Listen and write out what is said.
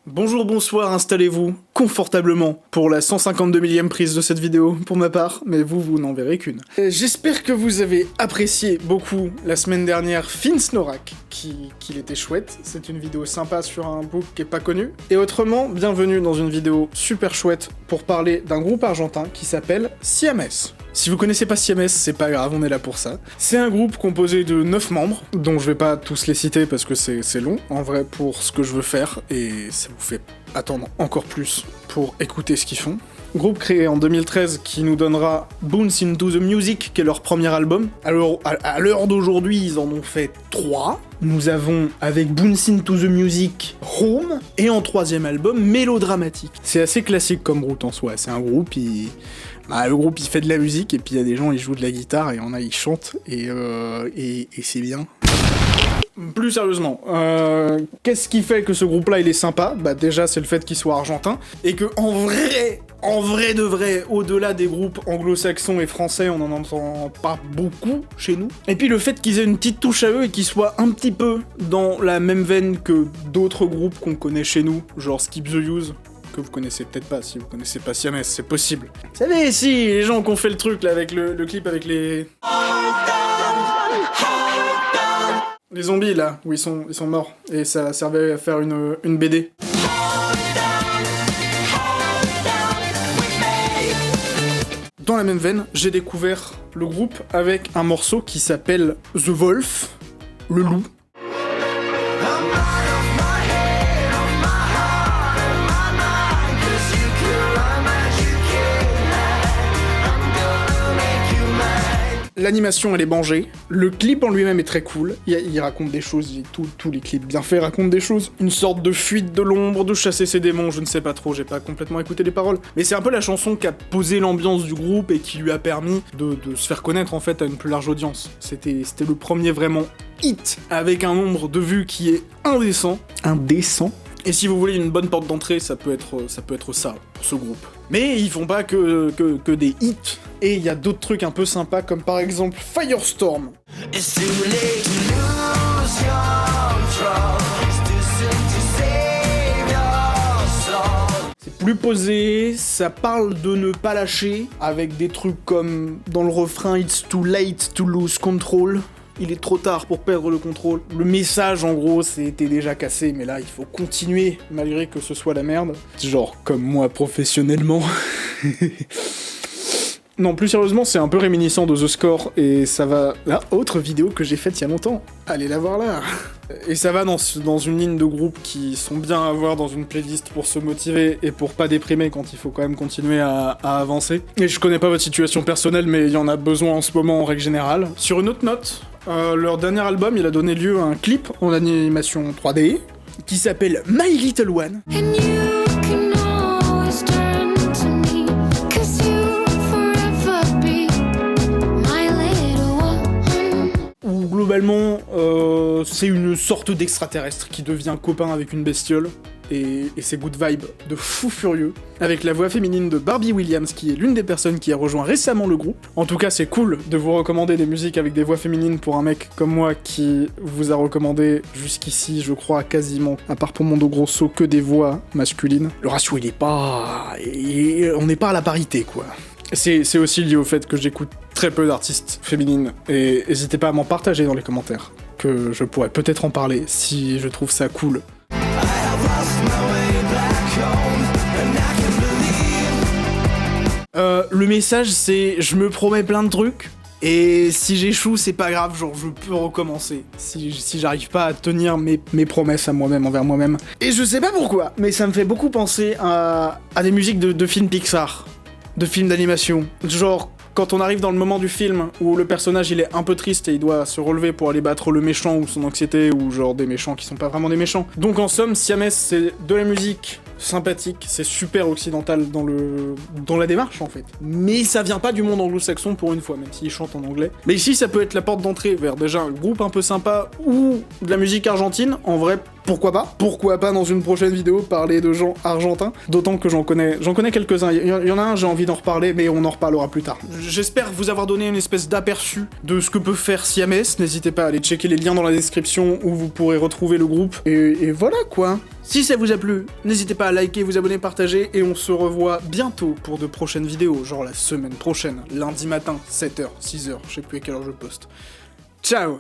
Bonjour, bonsoir, installez-vous confortablement pour la 152 millième prise de cette vidéo pour ma part, mais vous n'en verrez qu'une. J'espère que vous avez apprécié beaucoup la semaine dernière Finsnorak, qu'il était chouette, c'est une vidéo sympa sur un groupe qui est pas connu. Et autrement, bienvenue dans une vidéo super chouette pour parler d'un groupe argentin qui s'appelle Siames. Si vous connaissez pas Siames, c'est pas grave, on est là pour ça. C'est un groupe composé de 9 membres, dont je vais pas tous les citer parce que c'est long, en vrai, pour ce que je veux faire, et ça vous fait attendre encore plus pour écouter ce qu'ils font. Groupe créé en 2013 qui nous donnera Bounce into the Music, qui est leur premier album. Alors, à l'heure d'aujourd'hui, ils en ont fait 3. Nous avons, avec Bounce into the Music, Home, et en troisième album, Mélodramatique. C'est assez classique comme route en soi, c'est un groupe, le groupe il fait de la musique, et puis il y a des gens ils jouent de la guitare, et il y en a ils chantent, et c'est bien. Plus sérieusement, qu'est-ce qui fait que ce groupe-là il est sympa ? Bah déjà c'est le fait qu'il soit argentin, et que en vrai de vrai, au-delà des groupes anglo-saxons et français, on en entend pas beaucoup chez nous. Et puis le fait qu'ils aient une petite touche à eux et qu'ils soient un petit peu dans la même veine que d'autres groupes qu'on connaît chez nous, genre Skip the Use, que vous connaissez peut-être pas, si vous connaissez pas Siames, c'est possible. Vous savez, si, les gens qui ont fait le truc là avec le clip avec les zombies là, où ils sont morts, et ça servait à faire une BD. Dans la même veine, j'ai découvert le groupe avec un morceau qui s'appelle The Wolf, le loup. L'animation elle est bangée, le clip en lui-même est très cool, il raconte des choses, tous les clips bien faits racontent des choses, une sorte de fuite de l'ombre, de chasser ses démons, je ne sais pas trop, j'ai pas complètement écouté les paroles, mais c'est un peu la chanson qui a posé l'ambiance du groupe et qui lui a permis de se faire connaître en fait à une plus large audience. C'était le premier vraiment hit, avec un nombre de vues qui est indécent. Et si vous voulez une bonne porte d'entrée, ça peut être ça, pour ce groupe. Mais ils font pas que des hits, et il y a d'autres trucs un peu sympas, comme par exemple Firestorm. C'est plus posé, ça parle de ne pas lâcher, avec des trucs comme dans le refrain « It's too late to lose control ». Il est trop tard pour perdre le contrôle. Le message, en gros, c'était déjà cassé, mais là, il faut continuer, malgré que ce soit la merde. Genre, comme moi, professionnellement. Non, plus sérieusement, c'est un peu réminiscent de The Score, et ça va... Là, autre vidéo que j'ai faite il y a longtemps. Allez la voir là. Et ça va dans une ligne de groupe qui sont bien à voir dans une playlist pour se motiver et pour pas déprimer quand il faut quand même continuer à avancer. Et je connais pas votre situation personnelle, mais il y en a besoin en ce moment en règle générale. Sur une autre note, leur dernier album, il a donné lieu à un clip en animation 3D qui s'appelle My Little One. Où globalement, c'est une sorte d'extraterrestre qui devient copain avec une bestiole. Et c'est good vibe de fou furieux, avec la voix féminine de Barbie Williams, qui est l'une des personnes qui a rejoint récemment le groupe. En tout cas, c'est cool de vous recommander des musiques avec des voix féminines pour un mec comme moi qui vous a recommandé jusqu'ici, je crois, quasiment, à part pour Mondo Grosso, que des voix masculines. Le ratio, il est pas... on n'est pas à la parité, quoi. C'est aussi lié au fait que j'écoute très peu d'artistes féminines, et n'hésitez pas à m'en partager dans les commentaires, que je pourrais peut-être en parler si je trouve ça cool. Le message c'est je me promets plein de trucs et si j'échoue c'est pas grave, genre je peux recommencer si j'arrive pas à tenir mes promesses à moi-même, envers moi-même. Et je sais pas pourquoi, mais ça me fait beaucoup penser à des musiques de films Pixar, de films d'animation, genre quand on arrive dans le moment du film où le personnage il est un peu triste et il doit se relever pour aller battre le méchant ou son anxiété, ou genre des méchants qui sont pas vraiment des méchants. Donc en somme, Siames c'est de la musique sympathique, c'est super occidental dans la démarche en fait. Mais ça vient pas du monde anglo-saxon pour une fois, même s'ils chantent en anglais. Mais ici ça peut être la porte d'entrée vers déjà un groupe un peu sympa ou de la musique argentine. En vrai, pourquoi pas? Pourquoi pas dans une prochaine vidéo parler de gens argentins? D'autant que j'en connais quelques-uns. Il y en a un, j'ai envie d'en reparler, mais on en reparlera plus tard. J'espère vous avoir donné une espèce d'aperçu de ce que peut faire Siames. N'hésitez pas à aller checker les liens dans la description où vous pourrez retrouver le groupe. Et voilà quoi. Si ça vous a plu, n'hésitez pas à liker, vous abonner, partager, et on se revoit bientôt pour de prochaines vidéos, genre la semaine prochaine, lundi matin, 7h, 6h, je sais plus à quelle heure je poste. Ciao!